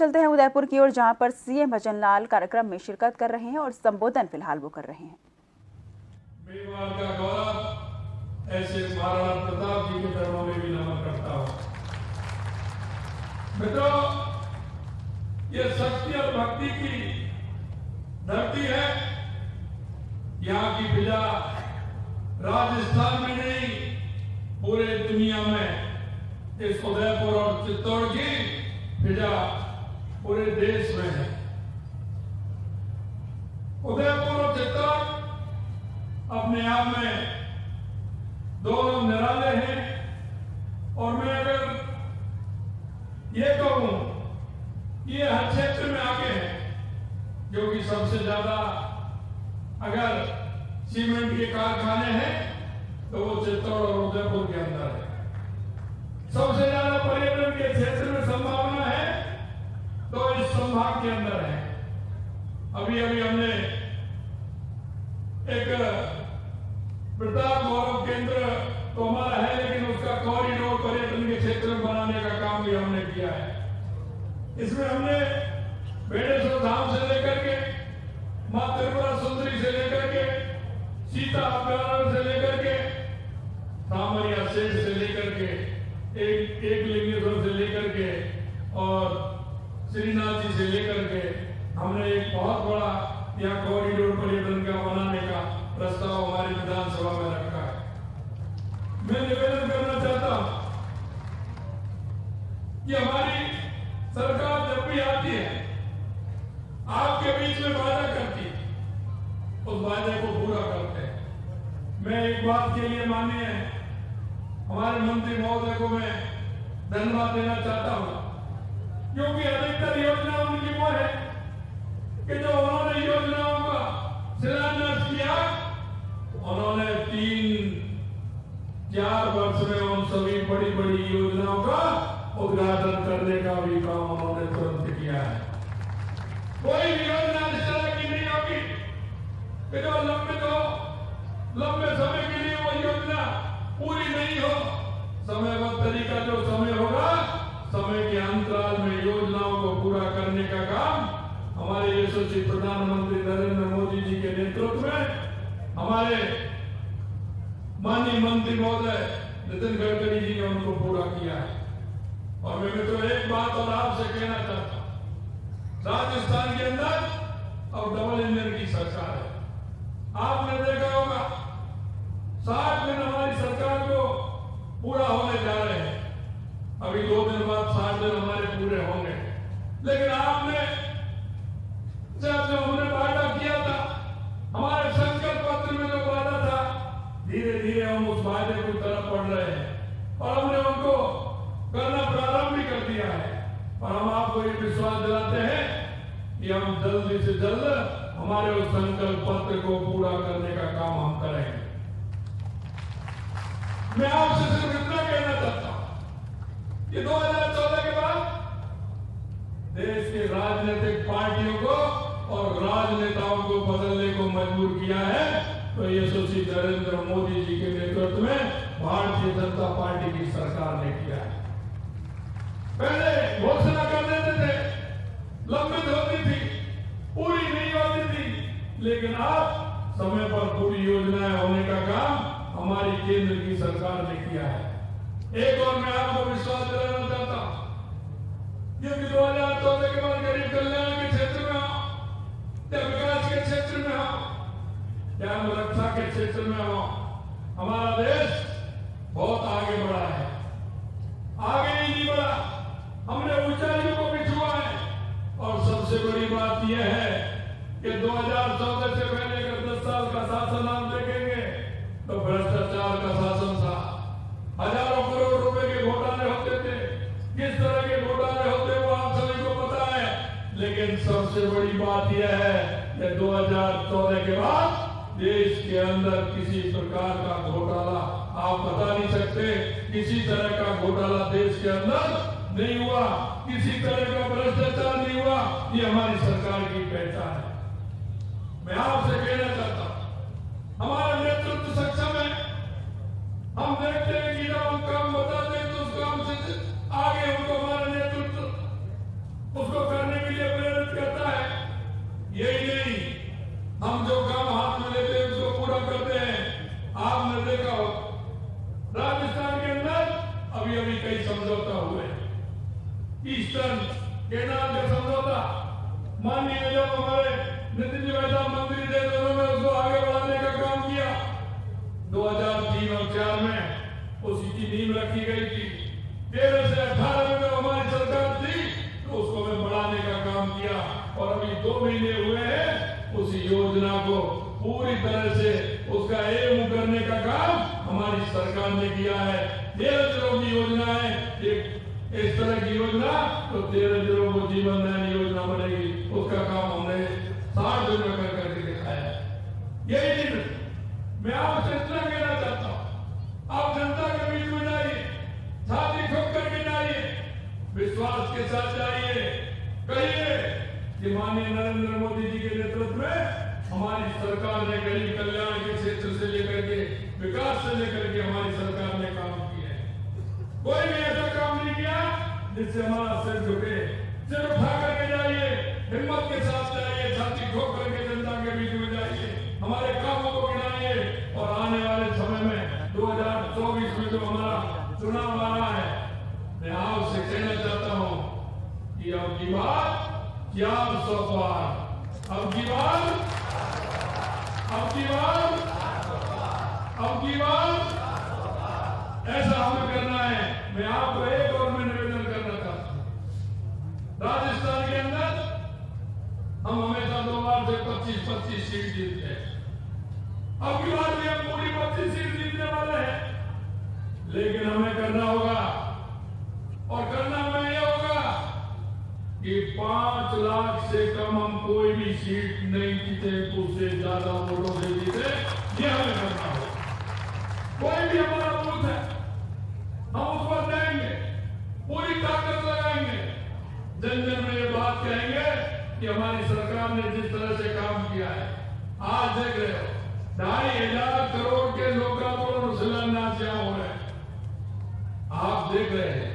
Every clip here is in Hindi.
चलते हैं उदयपुर की ओर, जहां पर सीएम भजनलाल कार्यक्रम में शिरकत कर रहे हैं और संबोधन फिलहाल वो कर रहे हैं। मेवाड़ का गौरव ऐसे महाराणा प्रताप जी के चरणों में भी नमन करता हूं। मित्रों, ये शक्ति और भक्ति की धरती है। यहाँ की फिजा राजस्थान में नहीं, पूरे दुनिया में इस उदयपुर और चित्तौड़ की फिजा पूरे देश में है। उदयपुर और चित्तौड़ अपने आप में दोनों निराले हैं। और मैं अगर ये कहूं, ये हर क्षेत्र में आगे है, जो कि सबसे ज्यादा अगर सीमेंट के कारखाने हैं तो वो चित्तौड़ और उदयपुर के अंदर है। सबसे ज्यादा पर्यटन के क्षेत्र में संभावना है तो इस संभाग के अंदर है। अभी अभी हमने एक प्रताप गौरव केंद्र तो हमारा है, लेकिन उसका कॉरिडोर पर्यटन के क्षेत्र में बनाने का काम भी हमने किया है। इसमें हमने बेड़ेश्वर धाम से लेकर के मां त्रिपुरा सुंदरी से लेकर के सीता अभयारण्य से लेकर के सामरिया शेष से लेकर के एक लिंगेश्वर से लेकर के और श्रीनाथ जी से लेकर के हमने एक बहुत बड़ा यहाँ कॉरिडोर पर्यटन का बनाने का प्रस्ताव हमारी विधानसभा में रखा है। मैं निवेदन करना चाहता हूं कि हमारी सरकार जब भी आती है, आपके बीच में वादा करती है, उस वादे को पूरा करते हैं। मैं एक बात के लिए माननीय हमारे मंत्री महोदय को मैं धन्यवाद देना चाहता हूं, क्योंकि अधिकतर योजना उनकी वो है कि जो उन्होंने योजनाओं का शिलान्यास किया, उन्होंने 3-4 वर्ष में उन सभी बड़ी बड़ी योजनाओं का उद्घाटन करने का भी काम उन्होंने तुरंत किया है। कोई भी योजना इस तरह की नहीं होगी कि जो लंबे समय के लिए वो योजना पूरी नहीं हो। समयबद्ध तरीका जो समय होगा, समय के अंतराल में योजनाओं को पूरा करने का काम हमारे यशस्वी प्रधानमंत्री नरेंद्र मोदी जी के नेतृत्व में हमारे माननीय मंत्री महोदय नितिन गडकरी जी ने उनको पूरा किया है। और मैं मित्रों एक बात और आपसे कहना चाहता हूं, राजस्थान के अंदर अब डबल इंजन की सरकार है। आपने देखा होगा 60 दिन हमारी सरकार को पूरा होने जा रहे हैं। अभी 2 दिन बाद 60 दिन हमारे पूरे होंगे। लेकिन आपने जब हमने वादा किया था, हमारे संकल्प पत्र में जो वादा था, धीरे धीरे हम उस वादे की तरफ बढ़ रहे हैं और हमने उनको करना प्रारंभ भी कर दिया है। और हम आपको ये विश्वास दिलाते हैं कि हम जल्दी से जल्द हमारे उस संकल्प पत्र को पूरा करने का काम हम करेंगे। मैं आपसे सिर्फ इतना कहना चाहता हूं कि 2014 के बाद देश के राजनीतिक पार्टियों को और राजनेताओं को बदलने को मजबूर किया है तो यशस्वी नरेंद्र मोदी जी के नेतृत्व में भारतीय जनता पार्टी की सरकार ने किया है। पहले घोषणा कर देते थे, लंबित होती थी, पूरी नहीं होती थी, लेकिन अब समय पर पूरी योजनाएं होने का काम हमारी केंद्र की सरकार ने किया है। एक और मैं आपको विश्वास दिलाना चाहता हूं, क्योंकि 2014 के बाद गरीब कल्याण के क्षेत्र में हो या विकास के क्षेत्र में हो या रक्षा के क्षेत्र में हो, हमारा देश बहुत आगे बढ़ा है। आगे ही नहीं बढ़ा, हमने ऊंचाइयों को भी छुआ है। और सबसे बड़ी बात यह है कि 2014 से पहले अगर 10 साल का शासन आप देखेंगे तो भ्रष्टाचार का शासन था। हजारों करोड़ रुपए के घोटाले होते थे। किस तरह के घोटाले होते वो आप सभी को पता है। लेकिन सबसे बड़ी बात यह है कि 2014 के बाद देश के अंदर किसी प्रकार का घोटाला आप बता नहीं सकते। किसी तरह का घोटाला देश के अंदर नहीं हुआ, किसी तरह का भ्रष्टाचार नहीं हुआ। ये हमारी सरकार की पहचान है। मैं आपसे कहना चाहता हूं, हमारा नेतृत्व सक्षम है। हम देखते हैं कि जब हम काम बताते हैं तो उस काम से आगे हमको हमारा नेतृत्व उसको केनाल का समझौता माननीय जब हमारे नितिन जी मेहता मंत्री थे तो उन्होंने उसको आगे बढ़ाने का काम किया। 2003 और 4 में उसी की नींव रखी गई थी। 13 से 18 में जब हमारी सरकार थी तो उसको मैं बढ़ाने का काम किया और अभी 2 महीने हुए हैं उस योजना को पूरी तरह से उसका एम करने का काम हमारी सरकार ने किया है। 13 जिलों की योजना है, एक इस तरह की योजना तो 13 जिलों को जीवन दायिनी योजना बनेगी, उसका काम हमने 60 दिन में कर करके दिखाया है। यही दिन मैं आपसे इतना कहना चाहता हूं, आप जनता के बीच में जाइए, छाती ठोक करके जाइए, विश्वास के साथ जाइए, कहिए कि माननीय नरेंद्र मोदी जी के नेतृत्व में हमारी सरकार ने गरीब कल्याण के क्षेत्र से लेकर के विकास से लेकर के हमारी सरकार ने काम किया है। कोई भी ऐसा काम नहीं किया जिससे हमारा सिर झुके। सिर उठा करके जाइए, हिम्मत के साथ जाइए, छाती ठोक करके जनता के बीच में जाइए, हमारे कामों को गिनाइए और आने वाले समय में 2024 में जो हमारा चुनाव आ रहा है, मैं आपसे कहना चाहता हूं कि अब की बार क्या 100 पार, अब की बार ऐसा हमें करना है। मैं आपको एक और मैं निवेदन करना चाहता हूं, राजस्थान के अंदर हम हमेशा 2 बार से 25-25 सीट जीतते हैं। अब की बार भी हम पूरी 25 सीट जीतने वाले हैं, लेकिन हमें करना होगा और करना हमें यह होगा कि 5 लाख से कम हम कोई भी सीट नहीं जीते, उससे ज्यादा वोटों से जीते, ये हमें करना होगा। कोई भी हमारा बूथ है हम उस पर जाएंगे, पूरी ताकत लगाएंगे, जन जन में ये बात कहेंगे कि हमारी सरकार ने जिस तरह से काम किया है। आज देख रहे हो 2,500 करोड़ के लोकार्पण और शिलान्यास यहाँ हो रहे हैं, आप देख रहे हैं।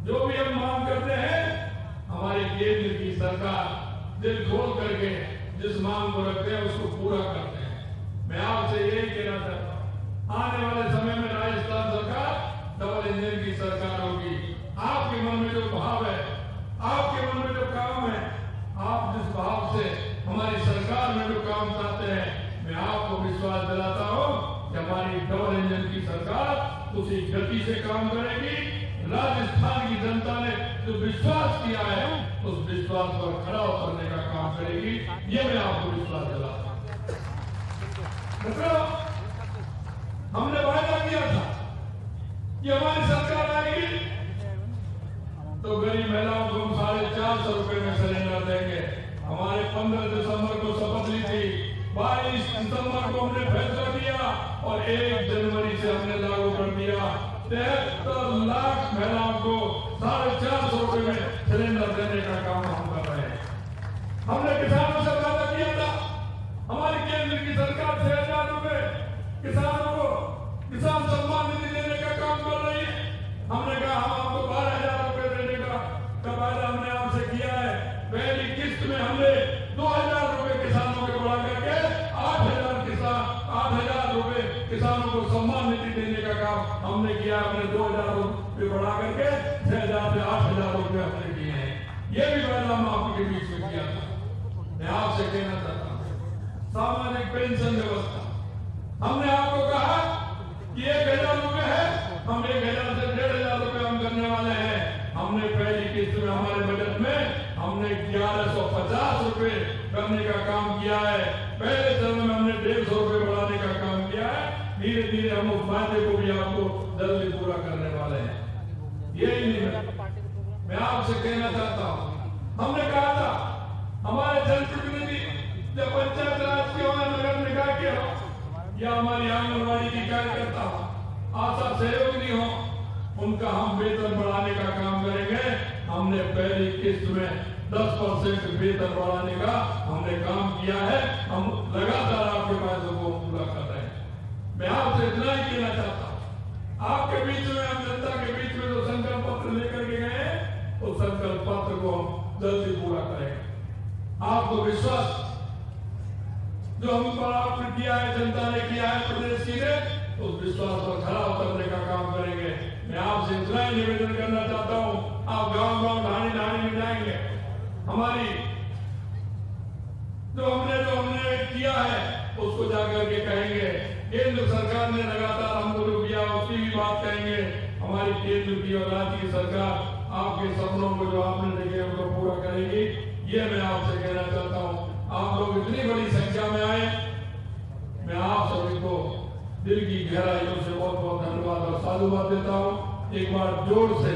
जो भी हम मांग करते हैं हमारी केंद्र की सरकार दिल खोल करके जिस मांग को रखते हैं उसको पूरा करते हैं। मैं आपसे यही कहना चाहता हूं, आने वाले समय में राजस्थान सरकार डबल इंजन की सरकार होगी। आपके मन में जो भाव है, आपके मन में जो काम है, आप जिस भाव से हमारी सरकार में जो काम चाहते हैं, मैं आपको विश्वास दिलाता हूं कि हमारी डबल इंजन की सरकार उसी गति से काम करेगी। राजस्थान की जनता ने जो विश्वास किया है उस विश्वास पर खड़ा उतरने का काम करेगी, ये मैं आपको विश्वास दिलाता हूं। मित्रों, हमने वायदा किया था कि हमारी सरकार आएगी तो गरीब महिलाओं को हम 450 रुपए में सिलेंडर देंगे। हमारे 15 दिसंबर को शपथ ली थी, 22 दिसंबर को हमने फैसला किया और 1 जनवरी से हमने लागू कर दिया। 73 लाख महिलाओं को 450 रुपए में सिलेंडर देने का काम हम कर रहे हैं। हमने किसानों से वादा किया था, हमारी केंद्र की सरकार 6,000 रुपए किसानों को किसान सम्मान निधि देने का काम कर रही है। हमने कहा हम आपको 12,000 रुपए देने का वादा हमने आपसे किया है। पहली किस्त में हमने 2,000 रुपए किसानों के बढ़ा करके 8,000 रुपए किसानों को सम्मान निधि देने का काम हमने किया। हमने 2,000 रुपए बढ़ा करके 6,000 से 8,000 रुपए हमने किए हैं। ये भी वादा हम आपके बीच में किया था। मैं आपसे कहना चाहता हूँ, सामाजिक पेंशन व्यवस्था हमने आपको कहा कि 1,000 रुपए है, हम 1,000 से 1,500 रुपए हम करने वाले हैं। हमने पहली किस्त में हमारे बजट में हमने 1,150 रुपए करने का काम किया है। पहले चरण में हमने 150 रुपए बढ़ाने का काम किया है। धीरे धीरे हम उस वादे को भी आपको जल्दी पूरा करने वाले हैं। यही नहीं, मैं आपसे कहना चाहता हूँ, हमने कहा था हमारे जनप्रतिनिधि जब पंचायत राज के हो, नगर निकाय के हो या हमारी आंगनबाड़ी की कार्यकर्ता हो, आशा सहयोगी हो, उनका हम वेतन बढ़ाने का काम करेंगे। हमने पहली किस्त में 10% वेतन बढ़ाने का हमने काम किया है। हम लगातार आपके वादों को पूरा कर रहे हैं। मैं आपसे इतना ही कहना चाहता हूँ, आपके बीच में, हम जनता के बीच में जो संकल्प पत्र लेकर के गए उस संकल्प पत्र को हम जल्दी पूरा करेंगे। आपको विश्वास जो हम पर आपने किया है, जनता ने किया है प्रदेश की ने, उस विश्वास पर खरा उतरने का काम करेंगे। मैं आपसे इतना ही निवेदन करना चाहता हूँ, आप गांव-गांव, ढाणी-ढाणी में जाएंगे, केंद्र सरकार ने लगातार हमको जो किया उसकी भी बात कहेंगे। हमारी केंद्र की और राज्य की सरकार आपके सपनों को जो आपने देखे उनको पूरा करेगी, ये मैं आपसे कहना चाहता हूँ। आप लोग इतनी बड़ी संख्या में आए, मैं आप सभी को दिल की गहराइयों से बहुत बहुत धन्यवाद और साधुवाद देता हूँ। एक बार जोर से